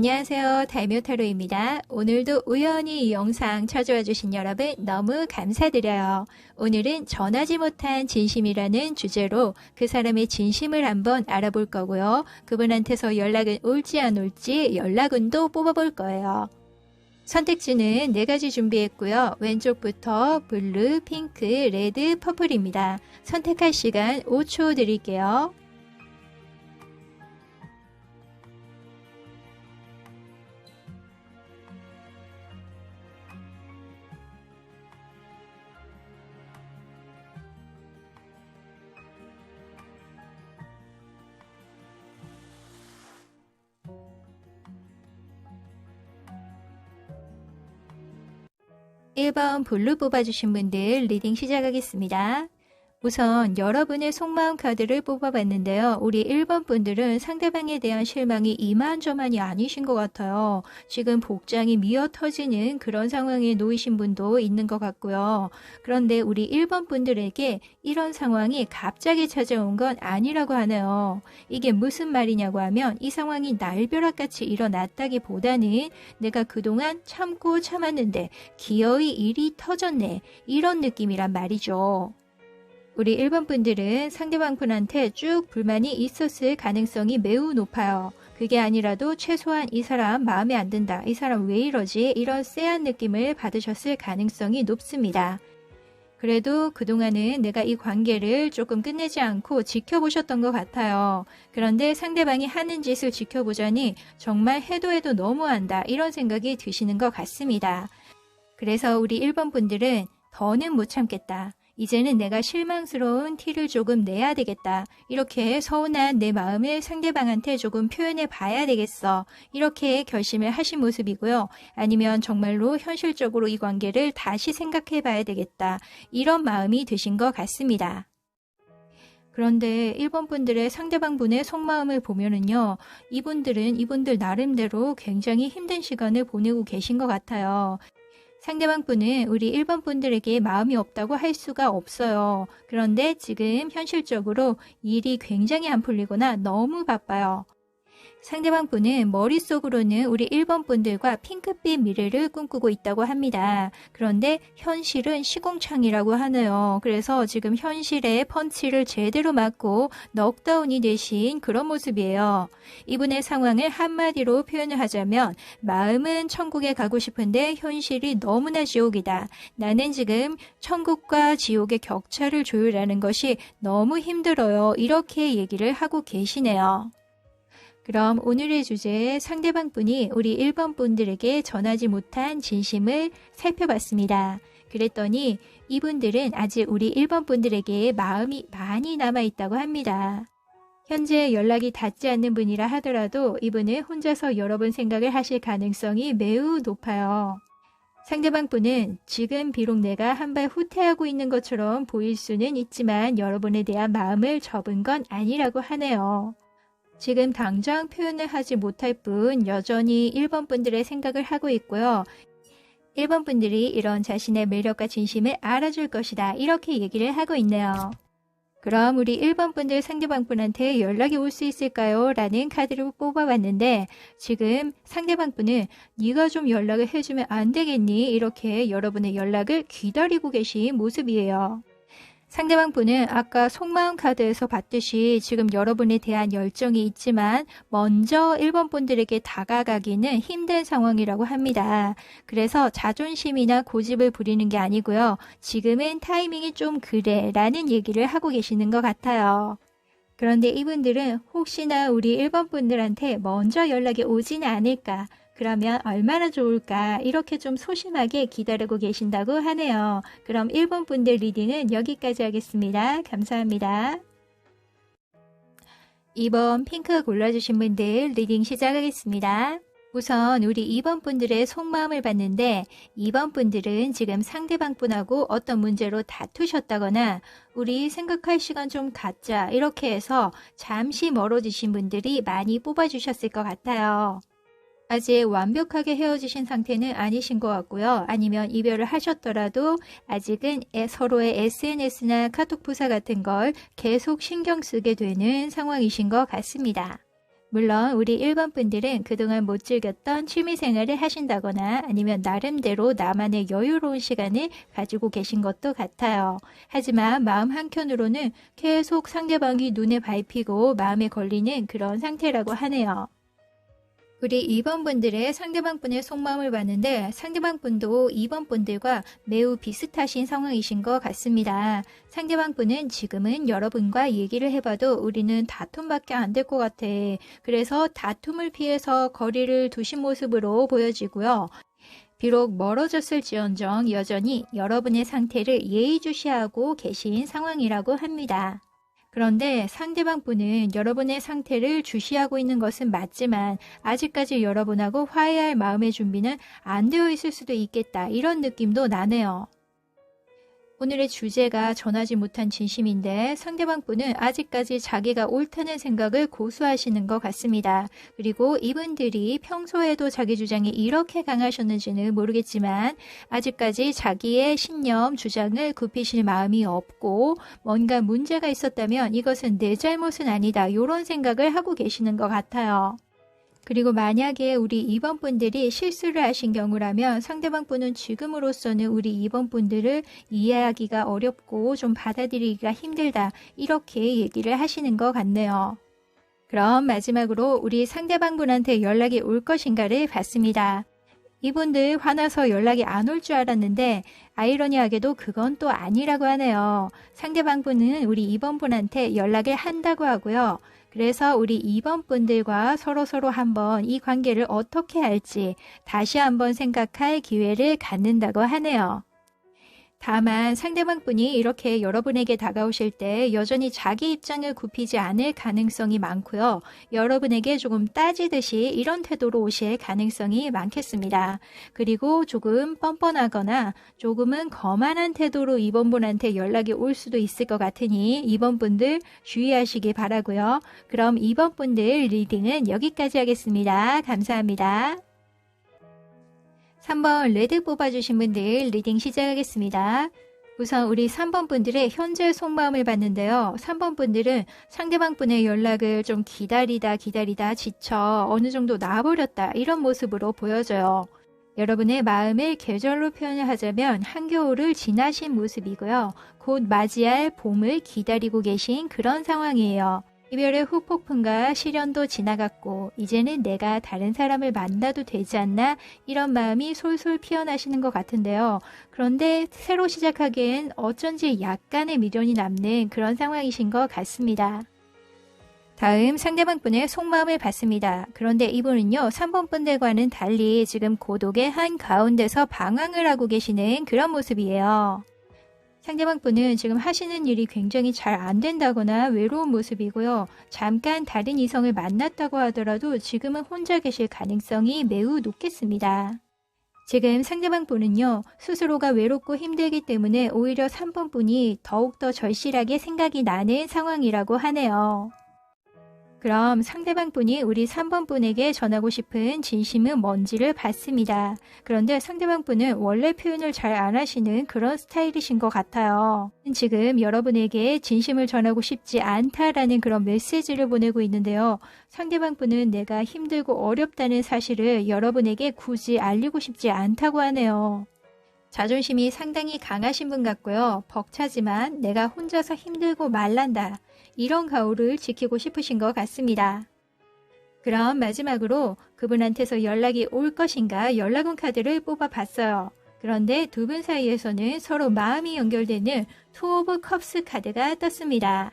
안녕하세요. 다이묘타로입니다. 오늘도 우연히 이 영상 찾아와 주신 여러분 너무 감사드려요. 오늘은 전하지 못한 진심이라는 주제로 그 사람의 진심을 한번 알아볼 거고요. 그분한테서 연락은 올지 안 올지 연락운도 뽑아볼 거예요. 선택지는 4가지 준비했고요. 왼쪽부터 블루, 핑크, 레드, 퍼플입니다. 선택할 시간 5초 드릴게요. 일 번 블루 뽑아주신 분들 리딩 시작하겠습니다. 우선 여러분의 속마음 카드를 뽑아봤는데요. 우리 1번 분들은 상대방에 대한 실망이 이만저만이 아니신 것 같아요. 지금 복장이 미어 터지는 그런 상황에 놓이신 분도 있는 것 같고요. 그런데 우리 1번 분들에게 이런 상황이 갑자기 찾아온 건 아니라고 하네요. 이게 무슨 말이냐고 하면 이 상황이 날벼락같이 일어났다기보다는 내가 그동안 참고 참았는데 기어이 일이 터졌네. 이런 느낌이란 말이죠. 우리 1번 분들은 상대방 분한테 쭉 불만이 있었을 가능성이 매우 높아요. 그게 아니라도 최소한 이 사람 마음에 안 든다. 이 사람 왜 이러지? 이런 쎄한 느낌을 받으셨을 가능성이 높습니다. 그래도 그동안은 내가 이 관계를 조금 끝내지 않고 지켜보셨던 것 같아요. 그런데 상대방이 하는 짓을 지켜보자니 정말 해도 너무한다. 이런 생각이 드시는 것 같습니다. 그래서 우리 1번 분들은 더는 못 참겠다. 이제는 내가 실망스러운 티를 조금 내야 되겠다. 이렇게 서운한 내 마음을 상대방한테 조금 표현해 봐야 되겠어. 이렇게 결심을 하신 모습이고요. 아니면 정말로 현실적으로 이 관계를 다시 생각해 봐야 되겠다. 이런 마음이 드신 것 같습니다. 그런데 1번 분들의 상대방 분의 속마음을 보면은요. 이분들 나름대로 굉장히 힘든 시간을 보내고 계신 것 같아요. 상대방 분은 우리 1번 분들에게 마음이 없다고 할 수가 없어요. 그런데 지금 현실적으로 일이 굉장히 안 풀리거나 너무 바빠요. 상대방 분은 머릿속으로는 우리 1번 분들과 핑크빛 미래를 꿈꾸고 있다고 합니다. 그런데 현실은 시궁창이라고 하네요. 그래서 지금 현실에 펀치를 제대로 맞고 넉다운이 되신 그런 모습이에요. 이분의 상황을 한마디로 표현을 하자면 마음은 천국에 가고 싶은데 현실이 너무나 지옥이다. 나는 지금 천국과 지옥의 격차를 조율하는 것이 너무 힘들어요. 이렇게 얘기를 하고 계시네요. 그럼 오늘의 주제 상대방 분이 우리 1번 분들에게 전하지 못한 진심을 살펴봤습니다. 그랬더니 이분들은 아직 우리 1번 분들에게 마음이 많이 남아있다고 합니다. 현재 연락이 닿지 않는 분이라 하더라도 이분은 혼자서 여러 번 생각을 하실 가능성이 매우 높아요. 상대방 분은 지금 비록 내가 한 발 후퇴하고 있는 것처럼 보일 수는 있지만 여러분에 대한 마음을 접은 건 아니라고 하네요. 지금 당장 표현을 하지 못할 뿐 여전히 1번 분들의 생각을 하고 있고요. 1번 분들이 이런 자신의 매력과 진심을 알아줄 것이다. 이렇게 얘기를 하고 있네요. 그럼 우리 1번 분들 상대방 분한테 연락이 올 수 있을까요? 라는 카드를 뽑아봤는데 지금 상대방 분은 네가 좀 연락을 해주면 안 되겠니? 이렇게 여러분의 연락을 기다리고 계신 모습이에요. 상대방 분은 아까 속마음 카드에서 봤듯이 지금 여러분에 대한 열정이 있지만 먼저 1번 분들에게 다가가기는 힘든 상황이라고 합니다. 그래서 자존심이나 고집을 부리는 게 아니고요. 지금은 타이밍이 좀 그래 라는 얘기를 하고 계시는 것 같아요. 그런데 이분들은 혹시나 우리 1번 분들한테 먼저 연락이 오지는 않을까? 그러면 얼마나 좋을까? 이렇게 좀 소심하게 기다리고 계신다고 하네요. 그럼 1번 분들 리딩은 여기까지 하겠습니다. 감사합니다. 2번 핑크 골라주신 분들 리딩 시작하겠습니다. 우선 우리 2번 분들의 속마음을 봤는데 2번 분들은 지금 상대방 분하고 어떤 문제로 다투셨다거나 우리 생각할 시간 좀 갖자 이렇게 해서 잠시 멀어지신 분들이 많이 뽑아주셨을 것 같아요. 아직 완벽하게 헤어지신 상태는 아니신 것 같고요. 아니면 이별을 하셨더라도 아직은 서로의 SNS나 카톡 부사 같은 걸 계속 신경 쓰게 되는 상황이신 것 같습니다. 물론 우리 1번 분들은 그동안 못 즐겼던 취미생활을 하신다거나 아니면 나름대로 나만의 여유로운 시간을 가지고 계신 것도 같아요. 하지만 마음 한켠으로는 계속 상대방이 눈에 밟히고 마음에 걸리는 그런 상태라고 하네요. 우리 2번 분들의 상대방 분의 속마음을 봤는데 상대방 분도 2번 분들과 매우 비슷하신 상황이신 것 같습니다. 상대방 분은 지금은 여러분과 얘기를 해봐도 우리는 다툼밖에 안 될 것 같아. 그래서 다툼을 피해서 거리를 두신 모습으로 보여지고요. 비록 멀어졌을지언정 여전히 여러분의 상태를 예의주시하고 계신 상황이라고 합니다. 그런데 상대방 분은 여러분의 상태를 주시하고 있는 것은 맞지만 아직까지 여러분하고 화해할 마음의 준비는 안 되어 있을 수도 있겠다. 이런 느낌도 나네요. 오늘의 주제가 전하지 못한 진심인데 상대방 분은 아직까지 자기가 옳다는 생각을 고수하시는 것 같습니다. 그리고 이분들이 평소에도 자기 주장이 이렇게 강하셨는지는 모르겠지만 아직까지 자기의 신념, 주장을 굽히실 마음이 없고 뭔가 문제가 있었다면 이것은 내 잘못은 아니다. 이런 생각을 하고 계시는 것 같아요. 그리고 만약에 우리 2번 분들이 실수를 하신 경우라면 상대방 분은 지금으로서는 우리 2번 분들을 이해하기가 어렵고 좀 받아들이기가 힘들다. 이렇게 얘기를 하시는 것 같네요. 그럼 마지막으로 우리 상대방 분한테 연락이 올 것인가를 봤습니다. 이분들 화나서 연락이 안 올 줄 알았는데 아이러니하게도 그건 또 아니라고 하네요. 상대방 분은 우리 2번 분한테 연락을 한다고 하고요. 그래서 우리 2번 분들과 서로 한번 이 관계를 어떻게 할지 다시 한번 생각할 기회를 갖는다고 하네요. 다만 상대방 분이 이렇게 여러분에게 다가오실 때 여전히 자기 입장을 굽히지 않을 가능성이 많고요. 여러분에게 조금 따지듯이 이런 태도로 오실 가능성이 많겠습니다. 그리고 조금 뻔뻔하거나 조금은 거만한 태도로 2번 분한테 연락이 올 수도 있을 것 같으니 2번 분들 주의하시기 바라고요. 그럼 2번 분들 리딩은 여기까지 하겠습니다. 감사합니다. 3번 레드 뽑아주신 분들 리딩 시작하겠습니다. 우선 우리 3번 분들의 현재 속마음을 봤는데요. 3번 분들은 상대방 분의 연락을 좀 기다리다 지쳐 어느 정도 놔버렸다 이런 모습으로 보여져요. 여러분의 마음을 계절로 표현을 하자면 한겨울을 지나신 모습이고요. 곧 맞이할 봄을 기다리고 계신 그런 상황이에요. 이별의 후폭풍과 시련도 지나갔고 이제는 내가 다른 사람을 만나도 되지 않나 이런 마음이 솔솔 피어나시는 것 같은데요. 그런데 새로 시작하기엔 어쩐지 약간의 미련이 남는 그런 상황이신 것 같습니다. 다음 상대방 분의 속마음을 봤습니다. 그런데 이분은요 3번 분들과는 달리 지금 고독의 한가운데서 방황을 하고 계시는 그런 모습이에요. 상대방 분은 지금 하시는 일이 굉장히 잘 안 된다거나 외로운 모습이고요. 잠깐 다른 이성을 만났다고 하더라도 지금은 혼자 계실 가능성이 매우 높겠습니다. 지금 상대방 분은요. 스스로가 외롭고 힘들기 때문에 오히려 3번 분이 더욱더 절실하게 생각이 나는 상황이라고 하네요. 그럼 상대방 분이 우리 3번 분에게 전하고 싶은 진심은 뭔지를 봤습니다. 그런데 상대방 분은 원래 표현을 잘 안 하시는 그런 스타일이신 것 같아요. 지금 여러분에게 진심을 전하고 싶지 않다라는 그런 메시지를 보내고 있는데요. 상대방 분은 내가 힘들고 어렵다는 사실을 여러분에게 굳이 알리고 싶지 않다고 하네요. 자존심이 상당히 강하신 분 같고요. 벅차지만 내가 혼자서 힘들고 말란다. 이런 가오를 지키고 싶으신 것 같습니다. 그럼 마지막으로 그분한테서 연락이 올 것인가 연락원 카드를 뽑아봤어요. 그런데 두 분 사이에서는 서로 마음이 연결되는 투 오브 컵스 카드가 떴습니다.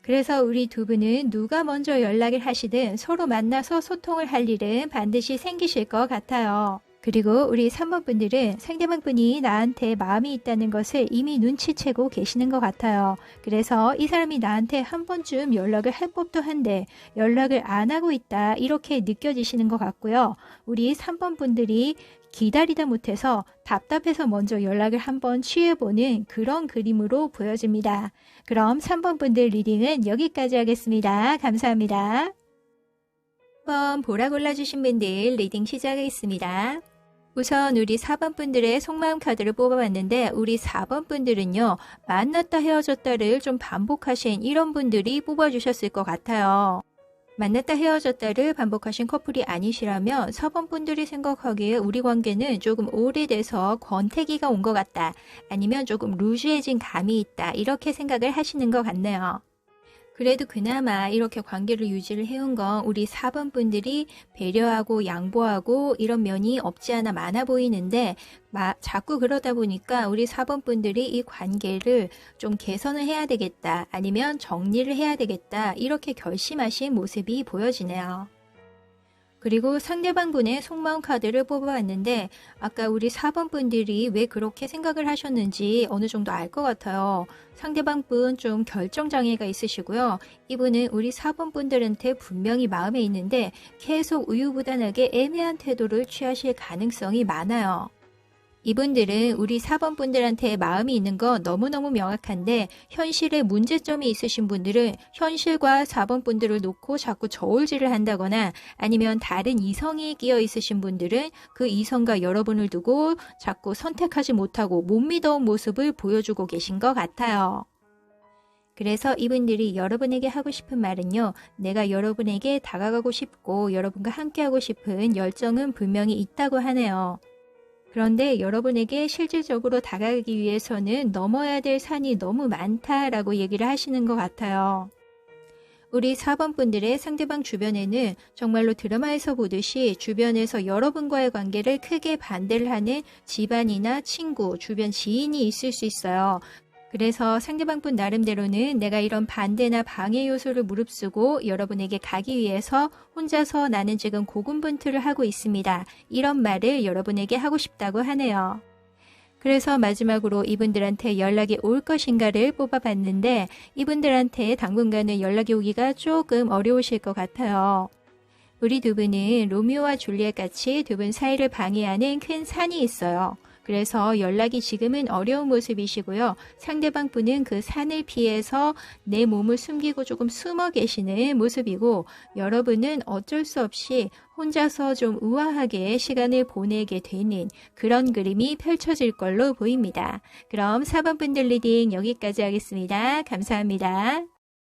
그래서 우리 두 분은 누가 먼저 연락을 하시든 서로 만나서 소통을 할 일은 반드시 생기실 것 같아요. 그리고 우리 3번 분들은 상대방 분이 나한테 마음이 있다는 것을 이미 눈치채고 계시는 것 같아요. 그래서 이 사람이 나한테 한 번쯤 연락을 할 법도 한데 연락을 안 하고 있다 이렇게 느껴지시는 것 같고요. 우리 3번 분들이 기다리다 못해서 답답해서 먼저 연락을 한번 취해보는 그런 그림으로 보여집니다. 그럼 3번 분들 리딩은 여기까지 하겠습니다. 감사합니다. 1번 보라 골라주신 분들 리딩 시작하겠습니다. 우선 우리 4번 분들의 속마음 카드를 뽑아봤는데 우리 4번 분들은요. 만났다 헤어졌다를 좀 반복하신 이런 분들이 뽑아주셨을 것 같아요. 만났다 헤어졌다를 반복하신 커플이 아니시라면 4번 분들이 생각하기에 우리 관계는 조금 오래돼서 권태기가 온 것 같다. 아니면 조금 루즈해진 감이 있다. 이렇게 생각을 하시는 것 같네요. 그래도 그나마 이렇게 관계를 유지를 해온 건 우리 4번 분들이 배려하고 양보하고 이런 면이 없지 않아 많아 보이는데 자꾸 그러다 보니까 우리 4번 분들이 이 관계를 좀 개선을 해야 되겠다. 아니면 정리를 해야 되겠다. 이렇게 결심하신 모습이 보여지네요. 그리고 상대방 분의 속마음 카드를 뽑아봤는데 아까 우리 4번 분들이 왜 그렇게 생각을 하셨는지 어느 정도 알 것 같아요. 상대방 분 좀 결정장애가 있으시고요. 이분은 우리 4번 분들한테 분명히 마음에 있는데 계속 우유부단하게 애매한 태도를 취하실 가능성이 많아요. 이분들은 우리 4번 분들한테 마음이 있는 거 너무너무 명확한데 현실에 문제점이 있으신 분들은 현실과 4번 분들을 놓고 자꾸 저울질을 한다거나 아니면 다른 이성이 끼어 있으신 분들은 그 이성과 여러분을 두고 자꾸 선택하지 못하고 못 믿어온 모습을 보여주고 계신 것 같아요. 그래서 이분들이 여러분에게 하고 싶은 말은요. 내가 여러분에게 다가가고 싶고 여러분과 함께하고 싶은 열정은 분명히 있다고 하네요. 그런데 여러분에게 실질적으로 다가가기 위해서는 넘어야 될 산이 너무 많다라고 얘기를 하시는 것 같아요. 우리 4번 분들의 상대방 주변에는 정말로 드라마에서 보듯이 주변에서 여러분과의 관계를 크게 반대를 하는 집안이나 친구, 주변 지인이 있을 수 있어요. 그래서 상대방분 나름대로는 내가 이런 반대나 방해 요소를 무릅쓰고 여러분에게 가기 위해서 혼자서 나는 지금 고군분투를 하고 있습니다. 이런 말을 여러분에게 하고 싶다고 하네요. 그래서 마지막으로 이분들한테 연락이 올 것인가를 뽑아봤는데 이분들한테 당분간은 연락이 오기가 조금 어려우실 것 같아요. 우리 두 분은 로미오와 줄리엣 같이 두 분 사이를 방해하는 큰 산이 있어요. 그래서 연락이 지금은 어려운 모습이시고요. 상대방 분은 그 산을 피해서 내 몸을 숨기고 조금 숨어 계시는 모습이고 여러분은 어쩔 수 없이 혼자서 좀 우아하게 시간을 보내게 되는 그런 그림이 펼쳐질 걸로 보입니다. 그럼 4번 분들 리딩 여기까지 하겠습니다. 감사합니다.